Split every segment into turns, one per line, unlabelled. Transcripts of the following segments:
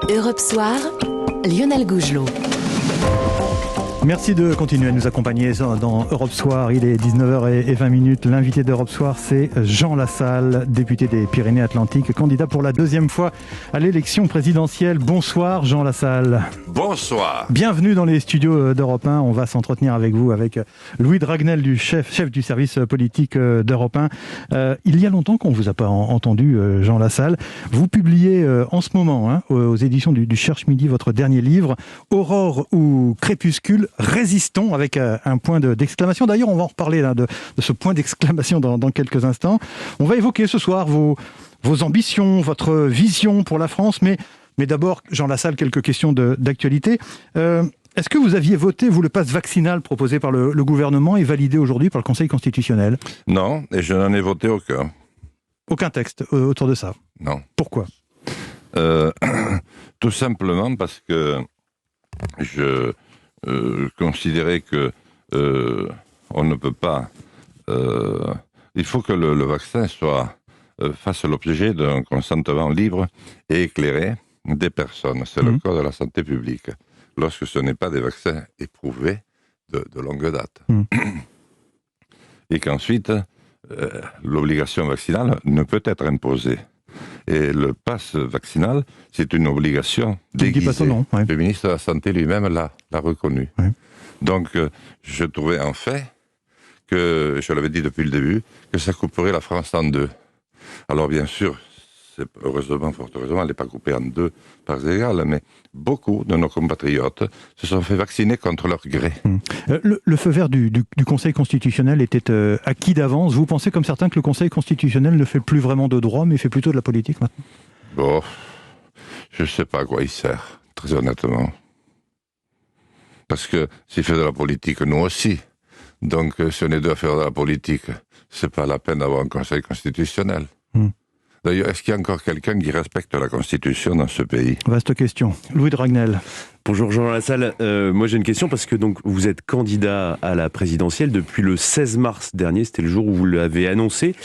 Europe Soir, Lionel Gougelot.
Merci de continuer à nous accompagner dans Europe Soir. Il est 19h20. L'invité d'Europe Soir, c'est Jean Lassalle, député des Pyrénées-Atlantiques, candidat pour la deuxième fois à l'élection présidentielle. Bonsoir Jean Lassalle.
Bonsoir.
Bienvenue dans les studios d'Europe 1. On va s'entretenir avec vous, avec Louis Dragnel, chef du service politique d'Europe 1. Il y a longtemps qu'on ne vous a pas entendu, Jean Lassalle. Vous publiez en ce moment, aux éditions du Cherche Midi, votre dernier livre, Aurore ou Crépuscule, résistons, avec un point d'exclamation. D'ailleurs, on va en reparler de ce point d'exclamation dans quelques instants. On va évoquer ce soir vos ambitions, votre vision pour la France, mais d'abord, Jean Lassalle, quelques questions d'actualité. Est-ce que vous aviez voté, vous, le pass vaccinal proposé par le gouvernement et validé aujourd'hui par le Conseil constitutionnel?
Non, et je n'en ai voté aucun.
Aucun texte autour de ça?
Non.
Pourquoi?
Tout simplement parce que je considérais que on ne peut pas... il faut que le vaccin fasse l'objet d'un consentement libre et éclairé des personnes. C'est le code de la santé publique. Lorsque ce n'est pas des vaccins éprouvés de longue date. Et qu'ensuite, l'obligation vaccinale ne peut être imposée. Et le pass vaccinal, c'est une obligation déguisée. Le ministre de la Santé lui-même l'a reconnu. Oui. Donc, je trouvais en fait que, je l'avais dit depuis le début, que ça couperait la France en deux. Alors bien sûr, heureusement, fort heureusement, elle n'est pas coupée en deux parts égales, mais beaucoup de nos compatriotes se sont fait vacciner contre leur gré.
Le feu vert du Conseil constitutionnel était acquis d'avance. Vous pensez, comme certains, que le Conseil constitutionnel ne fait plus vraiment de droit, mais fait plutôt de la politique maintenant?
Bon, je ne sais pas à quoi il sert, très honnêtement. Parce que s'il fait de la politique, nous aussi. Donc, si on est deux à faire de la politique, c'est pas la peine d'avoir un Conseil constitutionnel. D'ailleurs, est-ce qu'il y a encore quelqu'un qui respecte la Constitution dans ce pays?
Vaste question. Louis Dragnel.
Bonjour Jean Lassalle. Moi j'ai une question parce que donc vous êtes candidat à la présidentielle depuis le 16 mars dernier, c'était le jour où vous l'avez annoncé.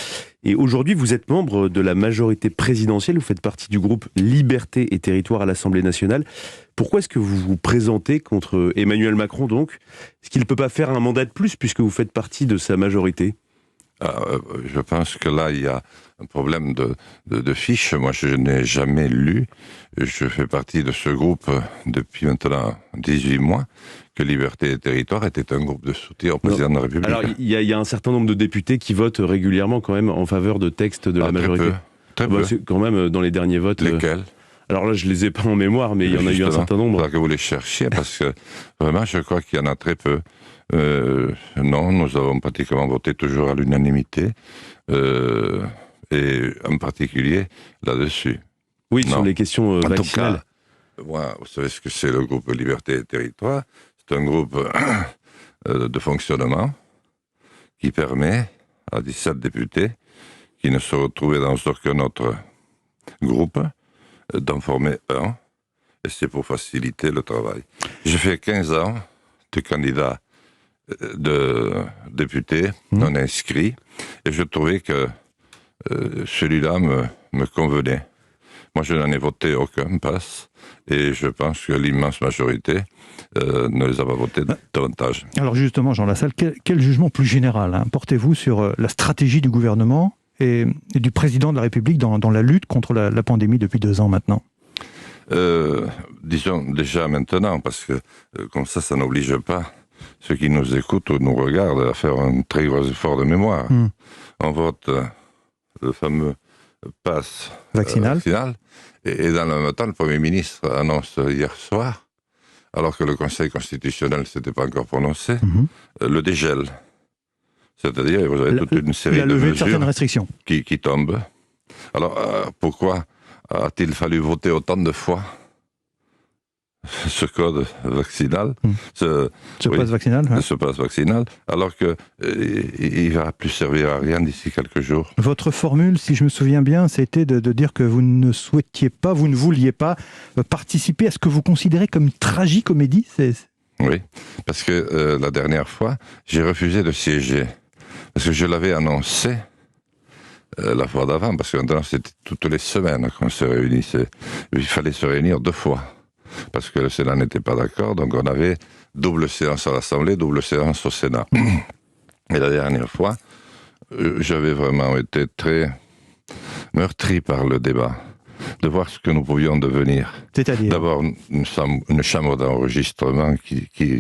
Et aujourd'hui vous êtes membre de la majorité présidentielle, vous faites partie du groupe Liberté et Territoire à l'Assemblée nationale. Pourquoi est-ce que vous vous présentez contre Emmanuel Macron donc? Est-ce qu'il ne peut pas faire un mandat de plus puisque vous faites partie de sa majorité?
Je pense que là, il y a un problème de fiche. Moi, je n'ai jamais lu. Je fais partie de ce groupe depuis maintenant 18 mois, que Liberté et Territoire était un groupe de soutien au président de la République.
Alors, il y a un certain nombre de députés qui votent régulièrement quand même en faveur de textes de la majorité.
Très peu.
C'est quand même dans les derniers votes.
Lesquels?
Alors là, je les ai pas en mémoire, mais il y en a eu un certain nombre.
Il faudra que vous les cherchiez, parce que vraiment, je crois qu'il y en a très peu. Non, nous avons pratiquement voté toujours à l'unanimité, et en particulier là-dessus.
Oui, sur les questions vaccinales.
En tout cas, moi, vous savez ce que c'est le groupe Liberté et Territoire? C'est un groupe de fonctionnement qui permet à 17 députés qui ne se retrouvaient dans aucun autre groupe d'en former un, et c'est pour faciliter le travail. J'ai fait 15 ans de candidat de député non inscrit, et je trouvais que celui-là me convenait. Moi, je n'en ai voté aucun pass, et je pense que l'immense majorité ne les a pas votés davantage.
Alors justement, Jean Lassalle, quel jugement plus général portez-vous sur la stratégie du gouvernement et du président de la République dans la lutte contre la pandémie depuis 2 ans maintenant?
Disons déjà maintenant, parce que comme ça n'oblige pas ceux qui nous écoutent ou nous regardent à faire un très gros effort de mémoire. On vote le fameux pass vaccinal, et dans le même temps, le Premier ministre annonce hier soir, alors que le Conseil constitutionnel ne s'était pas encore prononcé, le dégel. C'est-à-dire, vous avez toute une série de mesures
certaines restrictions
qui tombent. Alors, pourquoi a-t-il fallu voter autant de fois ce code vaccinal,
ce pass vaccinal,
alors qu'il ne va plus servir à rien d'ici quelques jours?
Votre formule, si je me souviens bien, c'était de dire que vous ne souhaitiez pas, vous ne vouliez pas participer à ce que vous considérez comme une tragicomédie.
Oui, parce que la dernière fois, j'ai refusé de siéger, parce que je l'avais annoncé la fois d'avant, parce que maintenant c'était toutes les semaines qu'on se réunissait. Il fallait se réunir 2 fois, parce que le Sénat n'était pas d'accord, donc on avait double séance à l'Assemblée, double séance au Sénat. Et la dernière fois, j'avais vraiment été très meurtri par le débat, de voir ce que nous pouvions devenir.
C'est-à-dire
D'abord, une chambre d'enregistrement qui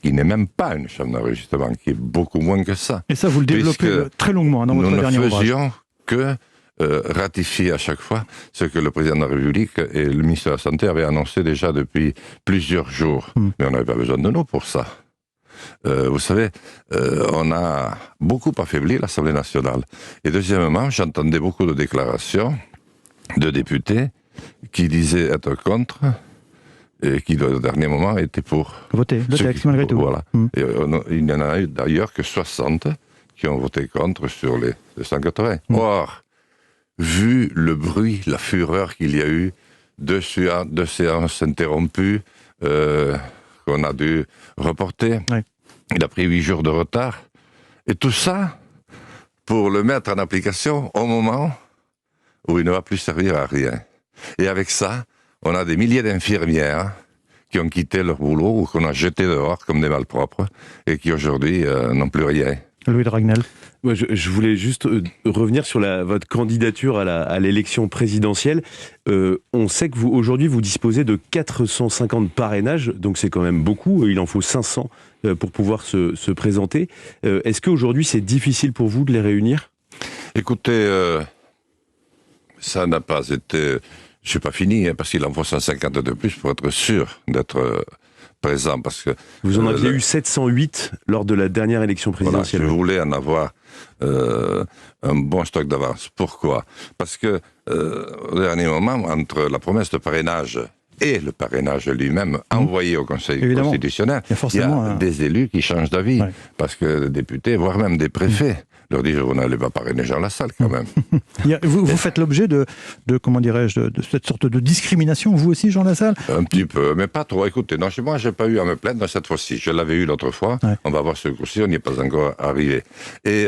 n'est même pas une chambre d'enregistrement, qui est beaucoup moins que ça.
Et ça, vous le développez très longuement dans votre dernier ouvrage.
Nous ne faisions que ratifier à chaque fois ce que le président de la République et le ministre de la Santé avaient annoncé déjà depuis plusieurs jours. Mais on n'avait pas besoin de nous pour ça. Vous savez, on a beaucoup affaibli l'Assemblée nationale. Et deuxièmement, j'entendais beaucoup de déclarations de députés qui disaient être contre et qui, au dernier moment, étaient pour.
Voter le texte, malgré tout.
Voilà. Et il n'y en a eu d'ailleurs que 60 qui ont voté contre sur les 180. Or, vu le bruit, la fureur qu'il y a eu, 2 séances interrompues qu'on a dû reporter, il a pris 8 jours de retard. Et tout ça pour le mettre en application au moment où il ne va plus servir à rien. Et avec ça, on a des milliers d'infirmières qui ont quitté leur boulot ou qu'on a jeté dehors comme des malpropres et qui aujourd'hui n'ont plus rien.
Louis Dragnel.
Ouais, je voulais juste revenir sur votre candidature à l'élection présidentielle. On sait que aujourd'hui vous disposez de 450 parrainages, donc c'est quand même beaucoup. Il en faut 500 pour pouvoir se présenter. Est-ce qu'aujourd'hui c'est difficile pour vous de les réunir ?
Écoutez, ça n'a pas été... Je suis pas fini, parce qu'il en faut 150 de plus pour être sûr d'être présent. Parce que
vous en aviez eu 708 lors de la dernière élection présidentielle.
Voilà, je voulais en avoir un bon stock d'avance. Pourquoi ? Parce que au dernier moment, entre la promesse de parrainage et le parrainage lui-même envoyé au Conseil constitutionnel, il y a des élus qui changent d'avis. Parce que des députés, voire même des préfets, leur disent, vous n'allez pas parrainer Jean Lassalle quand même.
Vous faites l'objet de comment dirais-je, de cette sorte de discrimination, vous aussi, Jean Lassalle ?
Un petit peu, mais pas trop. Écoutez, non, chez moi, je n'ai pas eu à me plaindre cette fois-ci. Je l'avais eu l'autre fois. On va voir ce coup-ci, on n'y est pas encore arrivé. Et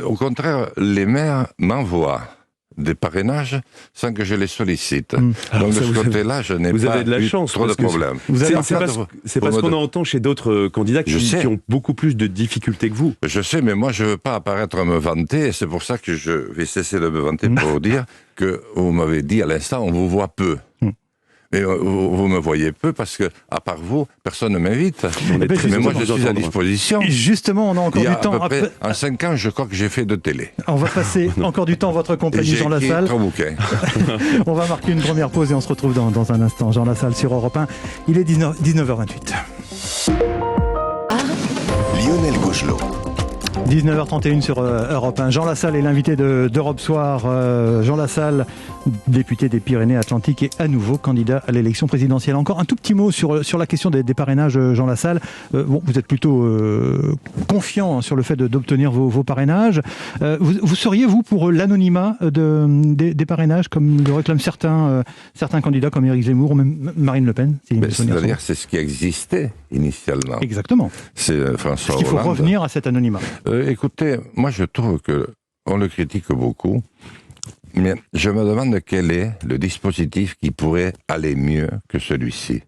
au contraire, les maires m'envoient des parrainages sans que je les sollicite. Donc de ce côté-là, je n'ai pas
de la
eu
chance,
trop de problèmes.
C'est pas ce qu'on entend chez d'autres candidats qui ont beaucoup plus de difficultés que vous.
Je sais, mais moi je ne veux pas apparaître à me vanter, et c'est pour ça que je vais cesser de me vanter pour vous dire que vous m'avez dit à l'instant, on vous voit peu. Mais vous me voyez peu parce que, à part vous, personne ne m'invite. Mais moi, je suis à disposition.
Et justement, on a encore du temps.
En 5 ans, je crois que j'ai fait de télé.
On va passer encore du temps en votre compagnie, Jean Lassalle.
J'ai écrit 3 bouquins.
On va marquer une première pause et on se retrouve dans un instant. Jean Lassalle sur Europe 1. Il est 19h28.
Lionel Gougelot.
19h31 sur Europe 1. Jean Lassalle est l'invité d'Europe Soir. Jean Lassalle, député des Pyrénées-Atlantiques et à nouveau candidat à l'élection présidentielle. Encore un tout petit mot sur la question des parrainages, Jean Lassalle. Vous êtes plutôt confiant sur le fait d'obtenir vos parrainages. Vous seriez, vous, pour l'anonymat des parrainages, comme le réclament certains candidats comme Éric Zemmour ou même Marine Le Pen?
C'est-à-dire, c'est ce qui existait initialement.
Exactement.
C'est François
Est-ce qu'il faut
Hollande.
revenir à cet anonymat?
Écoutez, moi je trouve qu'on le critique beaucoup, mais je me demande quel est le dispositif qui pourrait aller mieux que celui-ci.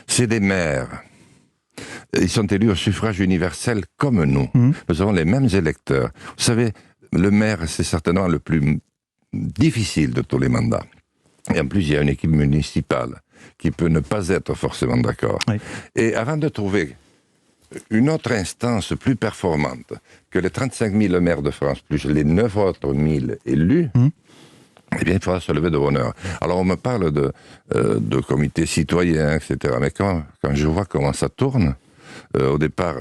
C'est des maires. Ils sont élus au suffrage universel comme nous. Nous avons les mêmes électeurs. Vous savez, le maire, c'est certainement le plus difficile de tous les mandats. Et en plus, il y a une équipe municipale qui peut ne pas être forcément d'accord. Oui. Et avant de trouver une autre instance plus performante que les 35 000 maires de France, plus les 9 autres 000 élus, eh bien, il faudra se lever de bonne heure. Alors, on me parle de comités citoyens, etc. Mais quand je vois comment ça tourne, au départ,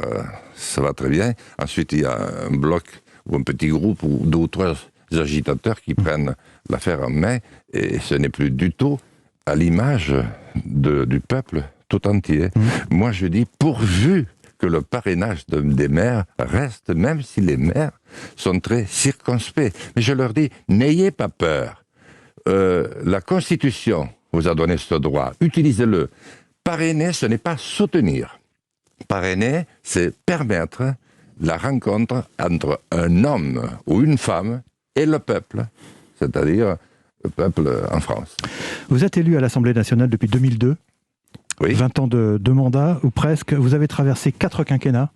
ça va très bien. Ensuite, il y a un bloc ou un petit groupe ou 2 ou 3 agitateurs qui prennent l'affaire en main, et ce n'est plus du tout à l'image du peuple tout entier. Moi, je dis, pourvu que le parrainage des maires reste, même si les maires sont très circonspects. Mais je leur dis, n'ayez pas peur. La Constitution vous a donné ce droit. Utilisez-le. Parrainer, ce n'est pas soutenir. Parrainer, c'est permettre la rencontre entre un homme ou une femme et le peuple, c'est-à-dire le peuple en France.
Vous êtes élu à l'Assemblée nationale depuis 2002.
Oui.
20 ans de mandat, ou presque. Vous avez traversé 4 quinquennats.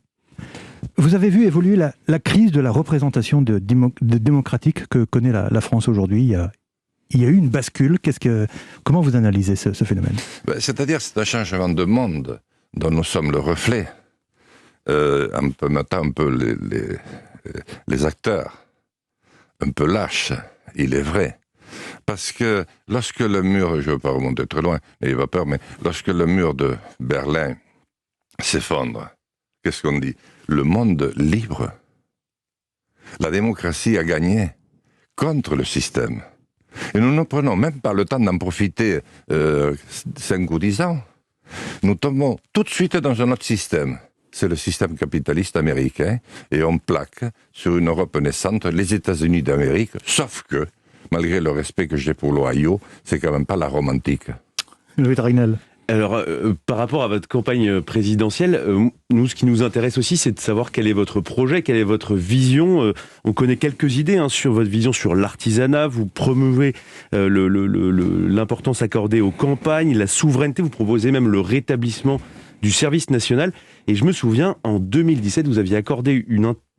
Vous avez vu évoluer la crise de la représentation démocratique que connaît la France aujourd'hui. Il y a eu une bascule. Comment vous analysez ce phénomène ?
C'est-à-dire c'est un changement de monde dont nous sommes le reflet. En mettant un peu les acteurs un peu lâches, il est vrai. Parce que lorsque le mur, je ne veux pas remonter très loin, n'ayez pas peur, mais lorsque le mur de Berlin s'effondre, qu'est-ce qu'on dit ? Le monde libre. La démocratie a gagné contre le système. Et nous ne prenons même pas le temps d'en profiter 5 ou 10 ans. Nous tombons tout de suite dans un autre système. C'est le système capitaliste américain, et on plaque sur une Europe naissante les États-Unis d'Amérique, sauf que, malgré le respect que j'ai pour l'Ohio, c'est quand même pas la Rome antique.
Louis Dragnel.
Alors, par rapport à votre campagne présidentielle, nous, ce qui nous intéresse aussi, c'est de savoir quel est votre projet, quelle est votre vision. On connaît quelques idées sur votre vision sur l'artisanat. Vous promouvez l'importance accordée aux campagnes, la souveraineté. Vous proposez même le rétablissement du service national. Et je me souviens, en 2017, vous aviez accordé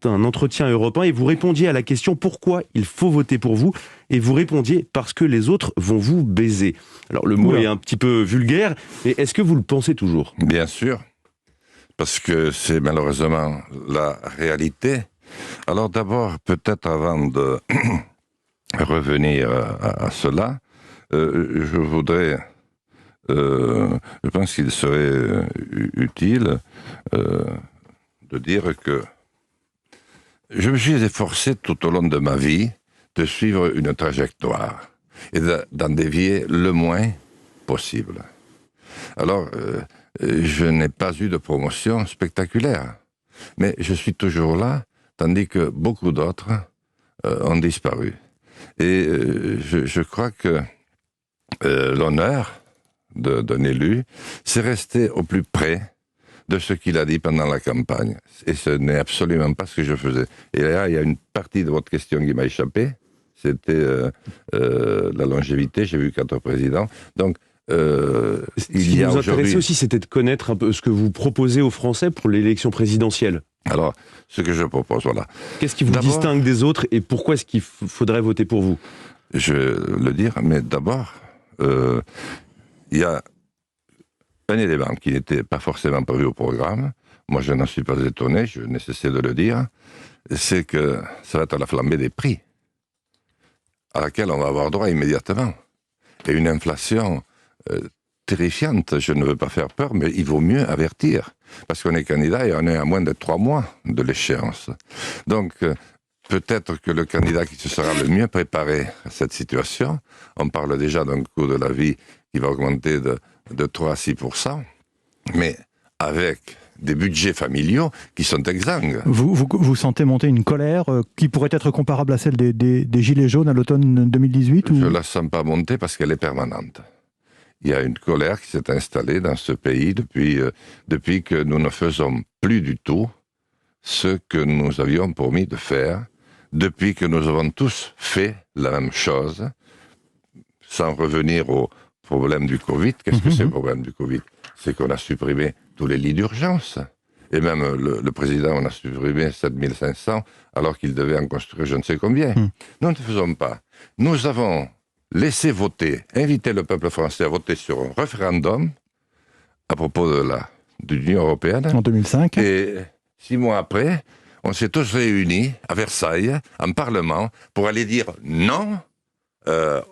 un entretien européen et vous répondiez à la question pourquoi il faut voter pour vous, et vous répondiez parce que les autres vont vous baiser. Alors le mot est un petit peu vulgaire, mais est-ce que vous le pensez toujours ?
Bien sûr, parce que c'est malheureusement la réalité. Alors d'abord, peut-être avant de revenir à cela, je voudrais, je pense qu'il serait utile de dire que je me suis efforcé tout au long de ma vie de suivre une trajectoire et d'en dévier le moins possible. Alors, je n'ai pas eu de promotion spectaculaire, mais je suis toujours là, tandis que beaucoup d'autres ont disparu. Et je crois que l'honneur d'un élu, c'est rester au plus près de ce qu'il a dit pendant la campagne. Et ce n'est absolument pas ce que je faisais. Et là, il y a une partie de votre question qui m'a échappé. C'était la longévité. J'ai vu 4 présidents. Donc,
ce qui nous intéressait aussi, c'était de connaître un peu ce que vous proposez aux Français pour l'élection présidentielle.
Alors, ce que je propose, voilà.
Qu'est-ce qui vous distingue des autres et pourquoi est-ce qu'il faudrait voter pour vous ?
Je vais le dire, mais d'abord, il y a un élément qui n'était pas forcément prévu au programme. Moi, je n'en suis pas étonné, je n'ai cessé de le dire. C'est que ça va être la flambée des prix, à laquelle on va avoir droit immédiatement. Et une inflation terrifiante. Je ne veux pas faire peur, mais il vaut mieux avertir. Parce qu'on est candidat et on est à moins de 3 mois de l'échéance. Donc, peut-être que le candidat qui se sera le mieux préparé à cette situation, on parle déjà d'un coût de la vie qui va augmenter de 3 à 6%, mais avec des budgets familiaux qui sont exsangues.
Vous sentez monter une colère qui pourrait être comparable à celle des Gilets jaunes à l'automne 2018
Je ne la sens pas monter parce qu'elle est permanente. Il y a une colère qui s'est installée dans ce pays depuis que nous ne faisons plus du tout ce que nous avions promis de faire, depuis que nous avons tous fait la même chose, sans revenir au problème du Covid. Qu'est-ce que c'est le problème du Covid ? C'est qu'on a supprimé tous les lits d'urgence. Et même le président en a supprimé 7500 alors qu'il devait en construire je ne sais combien. Nous ne faisons pas. Nous avons laissé voter, invité le peuple français à voter sur un référendum à propos de l'Union européenne.
En 2005.
Et 6 mois après, on s'est tous réunis à Versailles, en Parlement, pour aller dire non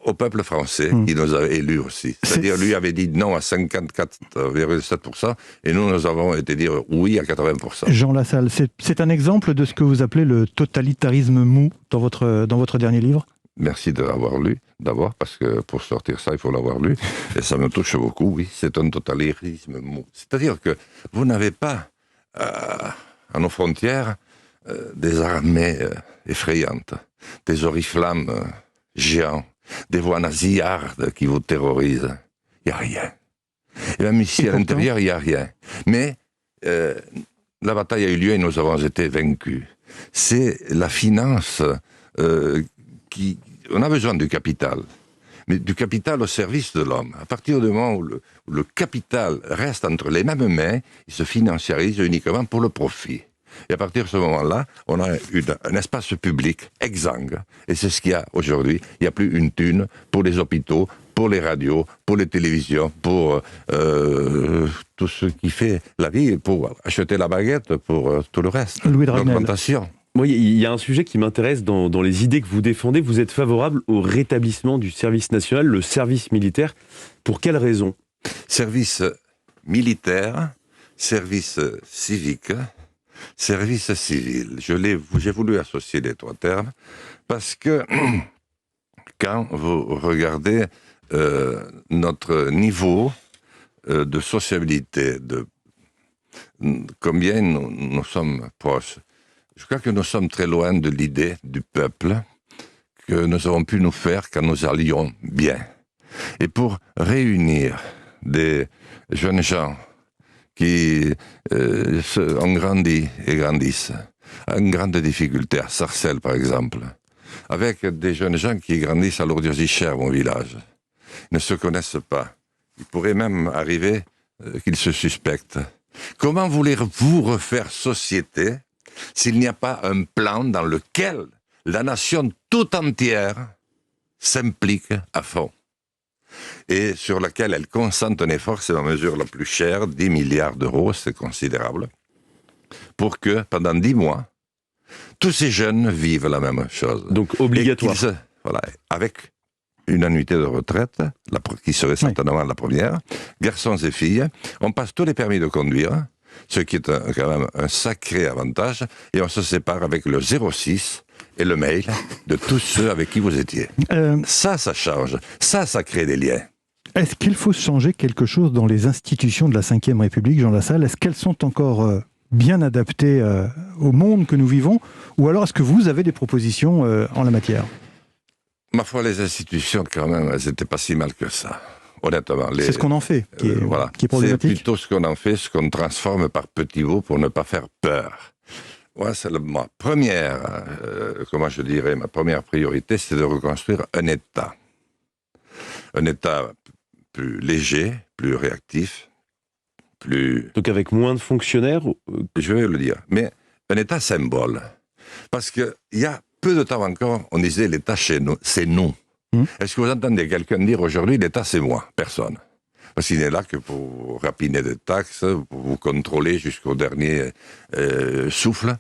au peuple français, qui nous a élus aussi. C'est-à-dire, lui avait dit non à 54,7%, et nous avons été dire oui à 80%.
Jean Lassalle, c'est un exemple de ce que vous appelez le totalitarisme mou dans votre dernier livre ?
Merci de l'avoir lu, d'abord, parce que pour sortir ça, il faut l'avoir lu, et ça me touche beaucoup, oui, c'est un totalitarisme mou. C'est-à-dire que vous n'avez pas, à nos frontières, des armées effrayantes, des oriflammes géants, des voix nasillardes qui vous terrorisent. Il n'y a rien. Et même ici, à l'intérieur, il n'y a rien. Mais la bataille a eu lieu et nous avons été vaincus. C'est la finance on a besoin du capital, mais du capital au service de l'homme. À partir du moment où le capital reste entre les mêmes mains, il se financiarise uniquement pour le profit. Et à partir de ce moment-là, on a un espace public exsangue. Et c'est ce qu'il y a aujourd'hui. Il n'y a plus une thune pour les hôpitaux, pour les radios, pour les télévisions, pour tout ce qui fait la vie, pour acheter la baguette, pour tout le reste.
Louis Dragnel.
L'augmentation.
Oui, il y a un sujet qui m'intéresse dans les idées que vous défendez. Vous êtes favorable au rétablissement du service national, le service militaire. Pour quelles raisons ?
Service militaire, service civique, service civil. J'ai voulu associer les trois termes parce que quand vous regardez notre niveau de sociabilité, de combien nous sommes proches, je crois que nous sommes très loin de l'idée du peuple que nous avons pu nous faire quand nous allions bien. Et pour réunir des jeunes gens qui ont grandi et grandissent, en grande difficulté, à Sarcelles par exemple, avec des jeunes gens qui grandissent à Lourdes-Ichère, mon village, ils ne se connaissent pas. Il pourrait même arriver qu'ils se suspectent. Comment voulez-vous refaire société s'il n'y a pas un plan dans lequel la nation tout entière s'implique à fond et sur laquelle elle consente un effort, c'est la mesure la plus chère, 10 milliards d'euros, c'est considérable, pour que pendant 10 mois, tous ces jeunes vivent la même chose.
Donc obligatoire.
Voilà, avec une annuité de retraite, qui serait certainement la première, garçons et filles, on passe tous les permis de conduire, ce qui est quand même un sacré avantage, et on se sépare avec le 06 et le mail de tous ceux avec qui vous étiez. Ça change. Ça crée des liens.
Est-ce qu'il faut changer quelque chose dans les institutions de la Ve République, Jean Lassalle ? Est-ce qu'elles sont encore bien adaptées au monde que nous vivons ? Ou alors est-ce que vous avez des propositions en la matière ?
Ma foi, les institutions, quand même, elles n'étaient pas si mal que ça. Honnêtement.
C'est ce qu'on en fait qui est problématique.
C'est plutôt ce qu'on en fait, ce qu'on transforme par petits bouts pour ne pas faire peur. Ouais, c'est ma première priorité, c'est de reconstruire un État. Un État plus léger, plus réactif, plus...
Donc avec moins de fonctionnaires ?
Je vais le dire, mais un État symbole. Parce qu'il y a peu de temps encore, on disait l'État chez nous, c'est nous. Est-ce que vous entendez quelqu'un dire aujourd'hui l'État c'est moi ? Personne. Parce qu'il n'est là que pour rapiner des taxes, pour vous contrôler jusqu'au dernier souffle.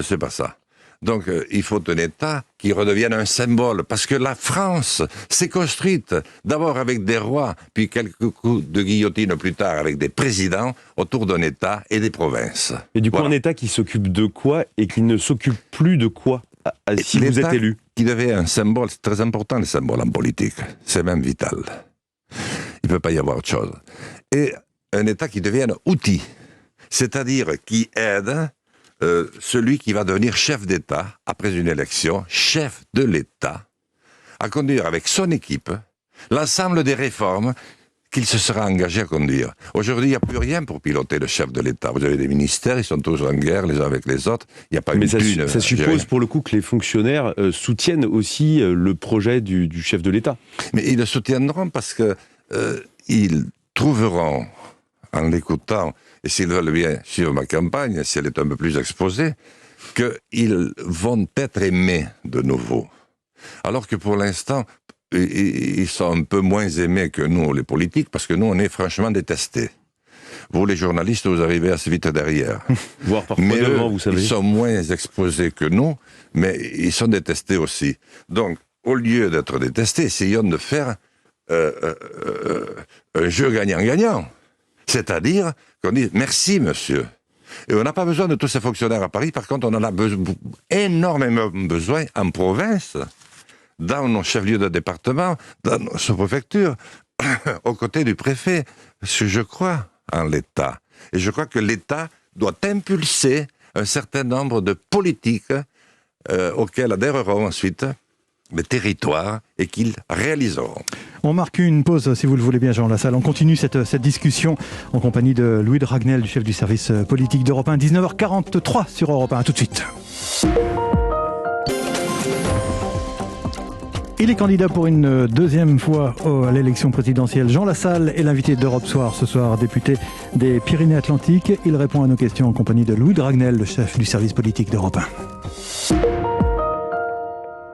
C'est pas ça. Donc il faut un État qui redevienne un symbole. Parce que la France s'est construite d'abord avec des rois, puis quelques coups de guillotine plus tard avec des présidents autour d'un État et des provinces.
Et du coup un État qui s'occupe de quoi et qui ne s'occupe plus de quoi si vous êtes élu ?
Qui devait un symbole, c'est très important les symboles en politique, c'est même vital. Il ne peut pas y avoir autre chose. Et un État qui devienne outil, c'est-à-dire qui aide celui qui va devenir chef d'État après une élection, chef de l'État, à conduire avec son équipe l'ensemble des réformes qu'il se sera engagé à conduire. Aujourd'hui, il n'y a plus rien pour piloter le chef de l'État. Vous avez des ministères, ils sont tous en guerre les uns avec les autres. Il n'y a pas une thune.
Ça suppose pour le coup que les fonctionnaires soutiennent aussi le projet du chef de l'État.
Mais ils le soutiendront parce que ils trouveront, en l'écoutant, et s'ils veulent bien suivre ma campagne, si elle est un peu plus exposée, qu'ils vont être aimés de nouveau. Alors que pour l'instant, ils sont un peu moins aimés que nous, les politiques, parce que nous, on est franchement détestés. Vous, les journalistes, vous arrivez assez vite derrière.
Voire parfois
mais
devant, vous savez.
Ils sont moins exposés que nous, mais ils sont détestés aussi. Donc, au lieu d'être détestés, essayons de faire un jeu gagnant-gagnant. C'est-à-dire qu'on dit « merci, monsieur ». Et on n'a pas besoin de tous ces fonctionnaires à Paris, par contre, on en a énormément besoin en province, dans nos chefs-lieux de département, dans nos sous-préfectures, aux côtés du préfet. Parce que je crois en l'État. Et je crois que l'État doit impulser un certain nombre de politiques auxquelles adhéreront ensuite les territoires et qu'ils réaliseront.
On marque une pause, si vous le voulez bien, Jean Lassalle. On continue cette discussion en compagnie de Louis Dragnel, du chef du service politique d'Europe 1, 19h43 sur Europe 1. À tout de suite. Il est candidat pour une deuxième fois à l'élection présidentielle. Jean Lassalle est l'invité d'Europe Soir ce soir, député des Pyrénées-Atlantiques. Il répond à nos questions en compagnie de Louis Dragnel, le chef du service politique d'Europe 1.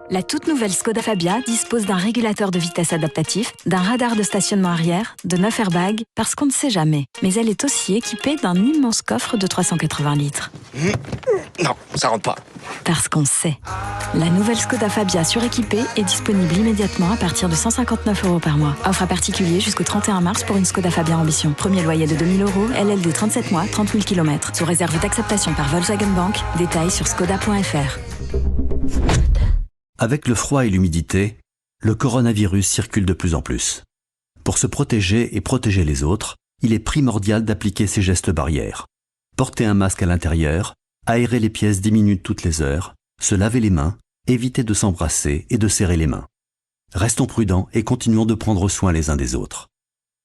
La toute nouvelle Skoda Fabia dispose d'un régulateur de vitesse adaptatif, d'un radar de stationnement arrière, de 9 airbags, parce qu'on ne sait jamais. Mais elle est aussi équipée d'un immense coffre de 380 litres.
Non, ça rentre pas.
Parce qu'on sait. La nouvelle Skoda Fabia suréquipée est disponible immédiatement à partir de 159 € par mois. Offre à particulier jusqu'au 31 mars pour une Skoda Fabia Ambition. Premier loyer de 2 000 €, LLD 37 mois, 30 000 km. Sous réserve d'acceptation par Volkswagen Bank. Détails sur skoda.fr.
Avec le froid et l'humidité, le coronavirus circule de plus en plus. Pour se protéger et protéger les autres, il est primordial d'appliquer ces gestes barrières. Porter un masque à l'intérieur, aérer les pièces 10 minutes toutes les heures, se laver les mains, éviter de s'embrasser et de serrer les mains. Restons prudents et continuons de prendre soin les uns des autres.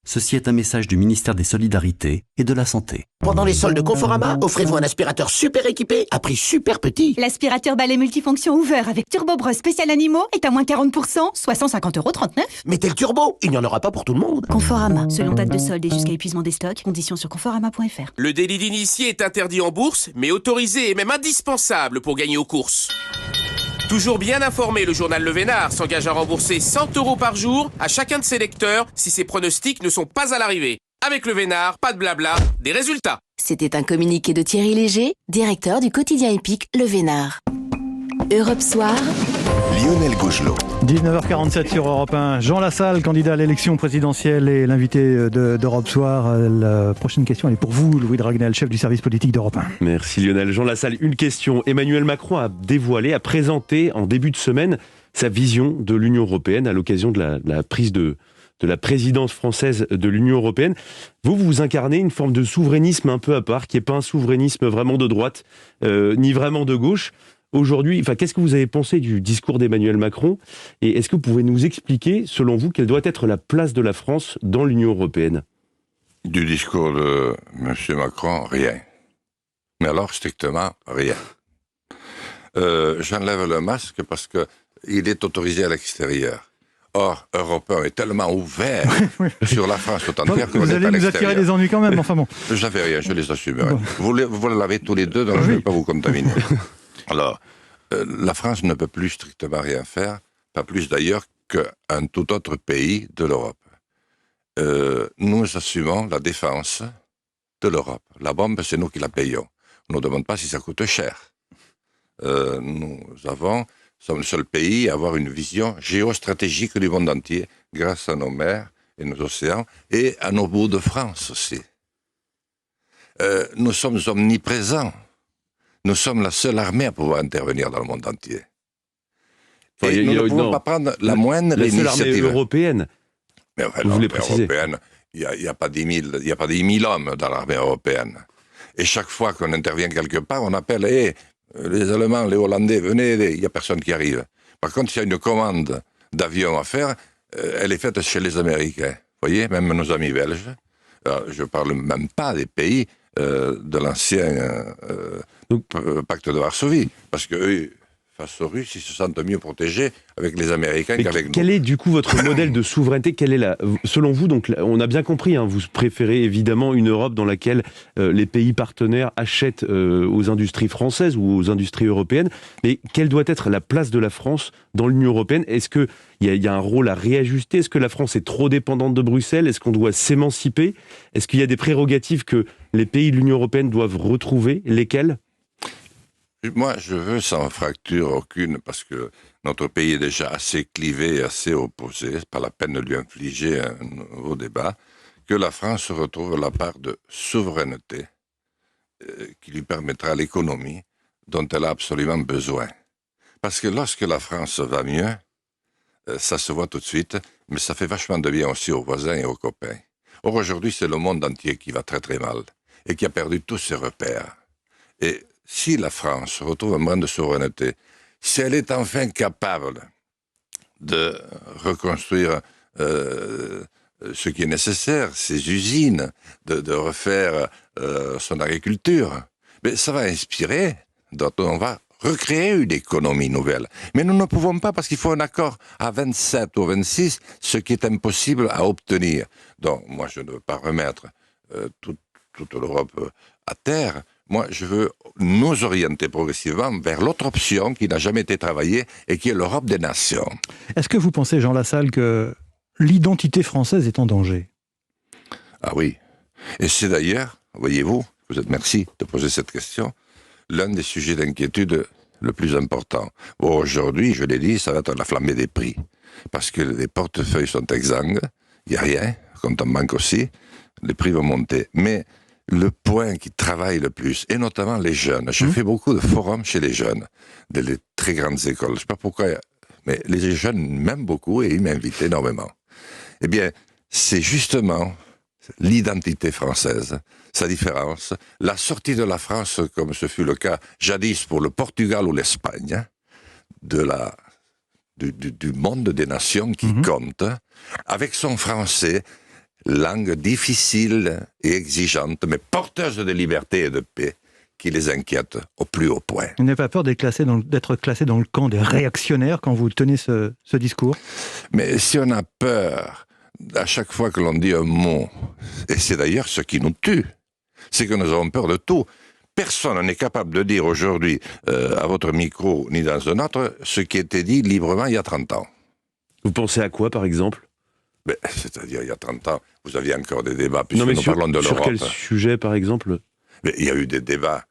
Ceci est un message du ministère des Solidarités et de la Santé.
Pendant les soldes Conforama, offrez-vous un aspirateur super équipé à prix super petit.
L'aspirateur balai multifonction Hoover avec Turbo Brush spécial animaux est à moins 40%, soit 150,39 €.
Mettez le turbo, il n'y en aura pas pour tout le monde.
Conforama, selon date de solde et jusqu'à épuisement des stocks, conditions sur conforama.fr.
Le délit d'initié est interdit en bourse, mais autorisé et même indispensable pour gagner aux courses. Toujours bien informé, le journal Le Vénard s'engage à rembourser 100 € par jour à chacun de ses lecteurs si ses pronostics ne sont pas à l'arrivée. Avec Le Vénard, pas de blabla, des résultats.
C'était un communiqué de Thierry Léger, directeur du quotidien épique Le Vénard. Europe Soir,
Lionel Gougelot.
19h47 sur Europe 1. Jean Lassalle, candidat à l'élection présidentielle et l'invité d'Europe Soir. La prochaine question, elle est pour vous, Louis Dragnel, chef du service politique d'Europe 1.
Merci Lionel. Jean Lassalle, une question. Emmanuel Macron a dévoilé, a présenté en début de semaine sa vision de l'Union européenne à l'occasion de la prise de la présidence française de l'Union européenne. Vous incarnez une forme de souverainisme un peu à part, qui n'est pas un souverainisme vraiment de droite, ni vraiment de gauche. Aujourd'hui, qu'est-ce que vous avez pensé du discours d'Emmanuel Macron? Et est-ce que vous pouvez nous expliquer, selon vous, quelle doit être la place de la France dans l'Union européenne?
Du discours de M. Macron, rien. Mais alors, strictement rien. J'enlève le masque parce qu'il est autorisé à l'extérieur. Or, Europe 1 est tellement ouvert sur la France tout entière qu'on
vous
est
allez
à
nous
l'extérieur.
attirer des ennuis quand même, enfin bon.
Je n'avais rien, je les assumerai. Vous l'avez tous les deux, donc je ne vais pas vous contaminer. Alors, la France ne peut plus strictement rien faire, pas plus d'ailleurs qu'un tout autre pays de l'Europe. Nous assumons la défense de l'Europe. La bombe, c'est nous qui la payons. On ne nous demande pas si ça coûte cher. Nous sommes le seul pays à avoir une vision géostratégique du monde entier, grâce à nos mers et nos océans, et à nos bouts de France aussi. Nous sommes omniprésents. Nous sommes la seule armée à pouvoir intervenir dans le monde entier. Et nous ne pouvons pas prendre la moindre initiative.
La seule armée européenne.
Mais enfin,
vous voulez préciser.
Européenne, il n'y a pas 10 000 hommes dans l'armée européenne. Et chaque fois qu'on intervient quelque part, on appelle les Allemands, les Hollandais, venez, il n'y a personne qui arrive. Par contre, s'il y a une commande d'avion à faire, elle est faite chez les Américains. Vous voyez, même nos amis belges. Alors, je ne parle même pas des pays de l'ancien pacte de Varsovie, parce qu'eux, face aux Russes, ils se sentent mieux protégés avec les Américains qu'avec nous.
Quel est du coup votre modèle de souveraineté? Selon vous, donc, on a bien compris, vous préférez évidemment une Europe dans laquelle les pays partenaires achètent aux industries françaises ou aux industries européennes, mais quelle doit être la place de la France dans l'Union européenne? Est-ce qu'il y a un rôle à réajuster? Est-ce que la France est trop dépendante de Bruxelles? Est-ce qu'on doit s'émanciper? Est-ce qu'il y a des prérogatives que les pays de l'Union européenne doivent retrouver? Lesquelles?
Moi, je veux sans fracture aucune, parce que notre pays est déjà assez clivé et assez opposé, c'est pas la peine de lui infliger un nouveau débat, que la France retrouve la part de souveraineté qui lui permettra à l'économie dont elle a absolument besoin. Parce que lorsque la France va mieux, ça se voit tout de suite, mais ça fait vachement de bien aussi aux voisins et aux copains. Or, aujourd'hui, c'est le monde entier qui va très très mal et qui a perdu tous ses repères. Et si la France retrouve un brin de souveraineté, si elle est enfin capable de reconstruire ce qui est nécessaire, ses usines, de refaire son agriculture, mais ça va inspirer, on va recréer une économie nouvelle. Mais nous ne pouvons pas parce qu'il faut un accord à 27 ou 26, ce qui est impossible à obtenir. Donc, moi, je ne veux pas remettre toute l'Europe à terre. Moi, je veux nous orienter progressivement vers l'autre option qui n'a jamais été travaillée et qui est l'Europe des nations.
Est-ce que vous pensez, Jean Lassalle, que l'identité française est en danger?
Ah oui. Et c'est d'ailleurs, voyez-vous, merci de poser cette question, l'un des sujets d'inquiétude le plus important. Bon, aujourd'hui, je l'ai dit, ça va être la flambée des prix. Parce que les portefeuilles sont exsangues, il n'y a rien, compte en banque aussi, les prix vont monter. Mais le point qui travaille le plus, et notamment les jeunes, je fais beaucoup de forums chez les jeunes, des très grandes écoles, je ne sais pas pourquoi, mais les jeunes m'aiment beaucoup et ils m'invitent énormément. Eh bien, c'est justement l'identité française, sa différence, la sortie de la France, comme ce fut le cas jadis pour le Portugal ou l'Espagne, du monde des nations qui compte, avec son français, langue difficile et exigeante, mais porteuse de liberté et de paix, qui les inquiète au plus haut point.
Vous n'avez pas peur d'être classé dans le camp des réactionnaires quand vous tenez ce discours?
Mais si on a peur, à chaque fois que l'on dit un mot, et c'est d'ailleurs ce qui nous tue, c'est que nous avons peur de tout. Personne n'est capable de dire aujourd'hui, à votre micro, ni dans un autre, ce qui était dit librement il y a 30 ans.
Vous pensez à quoi, par exemple?
C'est-à-dire, il y a 30 ans, vous aviez encore des débats, puisque nous parlons de l'Europe.
Sur quel sujet, par exemple?
Mais il y a eu des débats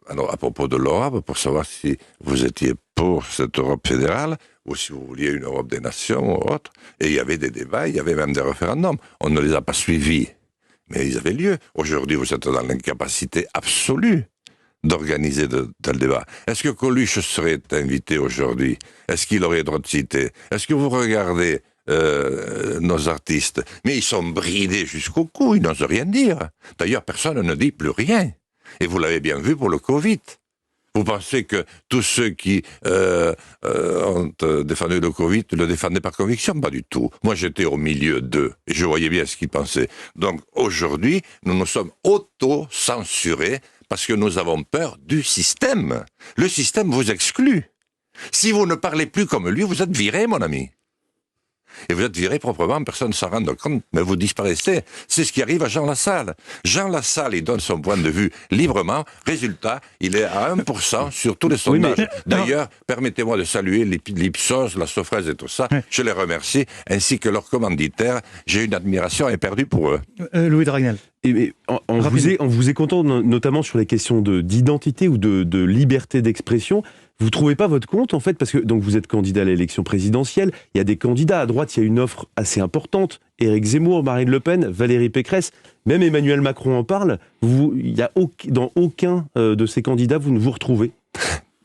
à propos de l'Europe, pour savoir si vous étiez pour cette Europe fédérale, ou si vous vouliez une Europe des nations ou autre. Et il y avait des débats, il y avait même des référendums. On ne les a pas suivis, mais ils avaient lieu. Aujourd'hui, vous êtes dans l'incapacité absolue d'organiser de tels débats. Est-ce que Coluche serait invité aujourd'hui? Est-ce qu'il aurait droit de citer? Est-ce que vous regardez nos artistes, mais ils sont bridés jusqu'au cou, ils n'osent rien dire. D'ailleurs, personne ne dit plus rien. Et vous l'avez bien vu pour le Covid. Vous pensez que tous ceux qui ont défendu le Covid le défendaient par conviction? Pas du tout. Moi, j'étais au milieu d'eux et je voyais bien ce qu'ils pensaient. Donc, aujourd'hui, nous nous sommes auto-censurés parce que nous avons peur du système. Le système vous exclut. Si vous ne parlez plus comme lui, vous êtes viré, mon ami. Et vous êtes viré proprement, personne ne s'en rend compte, mais vous disparaissez. C'est ce qui arrive à Jean Lassalle. Jean Lassalle, il donne son point de vue librement. Résultat, il est à 1% sur tous les sondages. Oui, d'ailleurs, permettez-moi de saluer l'Ipsos, la Sofraise et tout ça. Oui. Je les remercie, ainsi que leurs commanditaires. J'ai une admiration éperdue pour eux.
Louis Dragnel.
On vous écoutant notamment sur les questions d'identité ou de liberté d'expression, vous ne trouvez pas votre compte, en fait, parce que donc vous êtes candidat à l'élection présidentielle, il y a des candidats à droite, il y a une offre assez importante, Éric Zemmour, Marine Le Pen, Valérie Pécresse, même Emmanuel Macron en parle, dans aucun de ces candidats, vous ne vous retrouvez?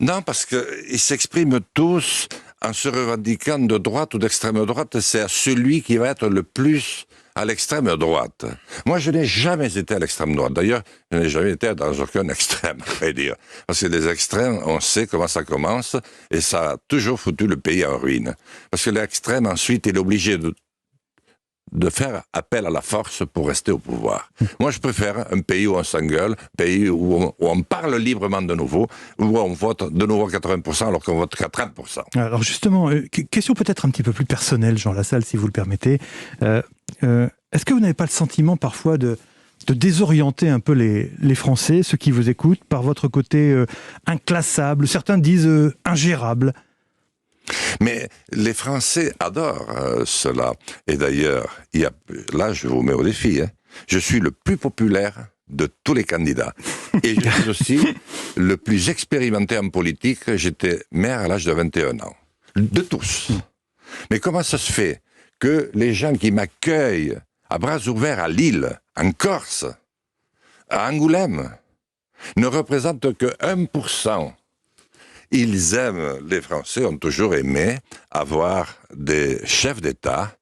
Non, parce qu'ils s'expriment tous en se revendiquant de droite ou d'extrême droite, c'est à celui qui va être le plus à l'extrême droite. Moi, je n'ai jamais été à l'extrême droite. D'ailleurs, je n'ai jamais été dans aucun extrême, à vrai dire. Parce que les extrêmes, on sait comment ça commence, et ça a toujours foutu le pays en ruine. Parce que l'extrême, ensuite, il est obligé de faire appel à la force pour rester au pouvoir. Moi, je préfère un pays où on s'engueule, un pays où on parle librement de nouveau, où on vote de nouveau 80% alors qu'on vote qu'à 30%.
Alors justement, question peut-être un petit peu plus personnelle, Jean Lassalle, si vous le permettez. Est-ce que vous n'avez pas le sentiment parfois de désorienter un peu les Français, ceux qui vous écoutent, par votre côté inclassable, certains disent ingérable?
Mais les Français adorent cela. Et d'ailleurs, là, je vous mets au défi. Je suis le plus populaire de tous les candidats. Et je suis aussi le plus expérimenté en politique. J'étais maire à l'âge de 21 ans. De tous. Mais comment ça se fait que les gens qui m'accueillent à bras ouverts à Lille, en Corse, à Angoulême, ne représentent que 1%? Ils aiment, les Français ont toujours aimé avoir des chefs d'État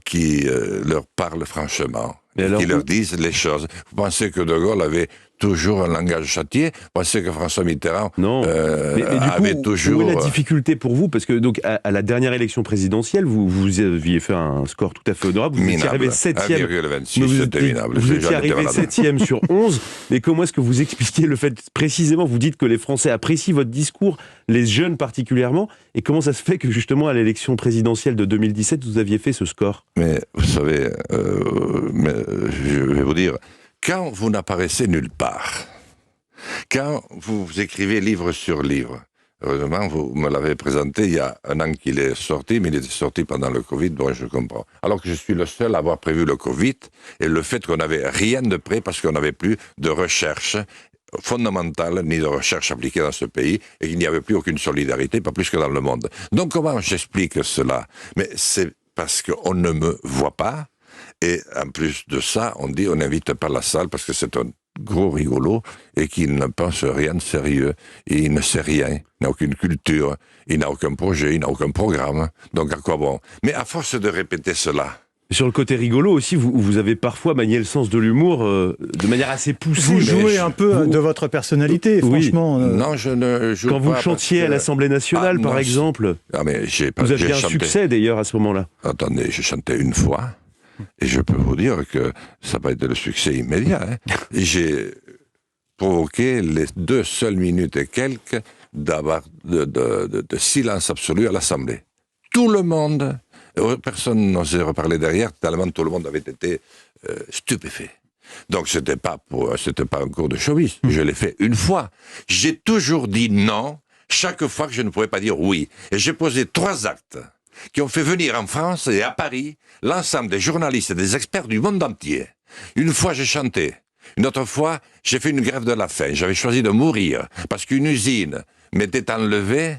qui leur parlent franchement, qui leur disent les choses. Vous pensez que De Gaulle avait toujours un langage châtié. Pensez que François Mitterrand
non. Mais du
avait
coup,
toujours...
Où est la difficulté pour vous? Parce que donc, à la dernière élection présidentielle, vous aviez fait un score tout à fait honorable. Vous étiez arrivé 7e.
1,26, c'était minable.
Vous étiez arrivé 7e sur 11. Mais comment est-ce que vous expliquez le fait, précisément, vous dites que les Français apprécient votre discours, les jeunes particulièrement, et comment ça se fait que justement à l'élection présidentielle de 2017, vous aviez fait ce score?
Mais vous savez, je vais vous dire, quand vous n'apparaissez nulle part, quand vous écrivez livre sur livre, heureusement, vous me l'avez présenté il y a un an qu'il est sorti, mais il était sorti pendant le Covid, donc je comprends. Alors que je suis le seul à avoir prévu le Covid, et le fait qu'on n'avait rien de prêt parce qu'on n'avait plus de recherche fondamentale ni de recherche appliquée dans ce pays, et qu'il n'y avait plus aucune solidarité, pas plus que dans le monde. Donc comment j'explique cela? Mais c'est parce qu'on ne me voit pas, et en plus de ça, on dit on n'invite pas la salle parce que c'est un gros rigolo et qu'il ne pense rien de sérieux, et il ne sait rien, il n'a aucune culture, il n'a aucun projet, il n'a aucun programme, donc à quoi bon? Mais à force de répéter cela...
Sur le côté rigolo aussi, vous avez parfois manié le sens de l'humour de manière assez poussée.
Vous jouez un peu de votre personnalité, franchement.
Non, je ne joue pas.
Quand vous chantiez à l'Assemblée nationale, par exemple,
mais
vous aviez un succès d'ailleurs à ce moment-là.
Attendez, j'ai chanté une fois, et je peux vous dire que ça n'a pas été le succès immédiat. J'ai provoqué les 2 seules minutes et quelques de silence absolu à l'Assemblée. Tout le monde... Personne n'osait reparler derrière, tellement tout le monde avait été stupéfait. Donc c'était pas un cours de showbiz. Je l'ai fait une fois. J'ai toujours dit non, chaque fois que je ne pouvais pas dire oui. Et j'ai posé 3 actes qui ont fait venir en France et à Paris l'ensemble des journalistes et des experts du monde entier. Une fois j'ai chanté. Une autre fois, j'ai fait une grève de la faim. J'avais choisi de mourir parce qu'une usine m'était enlevée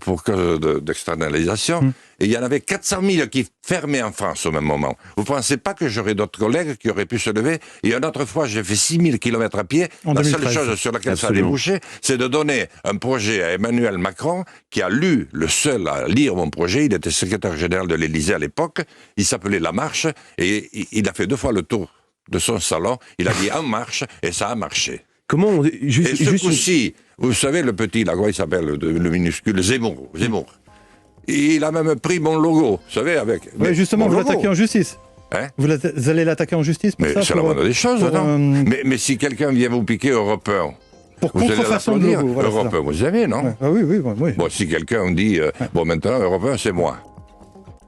pour cause d'externalisation, et il y en avait 400 000 qui fermaient en France au même moment. Vous ne pensez pas que j'aurais d'autres collègues qui auraient pu se lever? Et une autre fois, j'ai fait 6 000 kilomètres à pied. La seule chose sur laquelle ça a débouché, c'est de donner un projet à Emmanuel Macron, qui a lu, le seul à lire mon projet. Il était secrétaire général de l'Élysée à l'époque. Il s'appelait La Marche, et il a fait 2 fois le tour de son salon. Il a dit En Marche, et ça a marché.
Comment
et ce coup-ci, vous savez, le petit, là, comment il s'appelle, le minuscule, Zemmour. Il a même pris mon logo, vous savez, avec...
Oui, justement, vous l'attaquez en justice. Vous allez l'attaquer en justice pour ça?
Mais c'est la moindre des choses, non? Mais si quelqu'un vient vous piquer Europe 1,
pour contrefaçon de logo, voilà,
Europe 1, vous savez, non?
Ah oui.
Bon, si quelqu'un dit, bon, maintenant, Europe 1, c'est moi.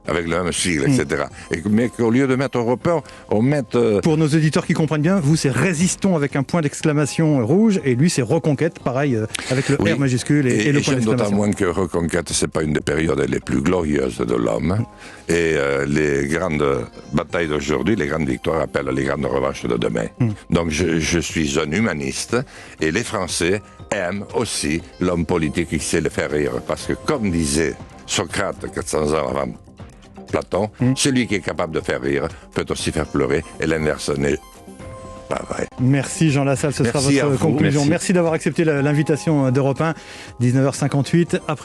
Avec le même sigle, etc. Mais qu'au lieu de mettre européen, on mette...
Pour nos auditeurs qui comprennent bien, vous, c'est Résistons avec un point d'exclamation rouge, et lui, c'est Reconquête, pareil, avec le R majuscule et le point d'exclamation.
D'autant moins que Reconquête, c'est pas une des périodes les plus glorieuses de l'homme. Et les grandes batailles d'aujourd'hui, les grandes victoires appellent les grandes revanches de demain. Donc je suis un humaniste, et les Français aiment aussi l'homme politique qui sait le faire rire. Parce que, comme disait Socrate 400 ans avant Platon, celui qui est capable de faire rire peut aussi faire pleurer, et l'inverse n'est pas vrai.
Merci Jean Lassalle, ce sera votre conclusion. Merci d'avoir accepté l'invitation d'Europe 1, 19h58. Après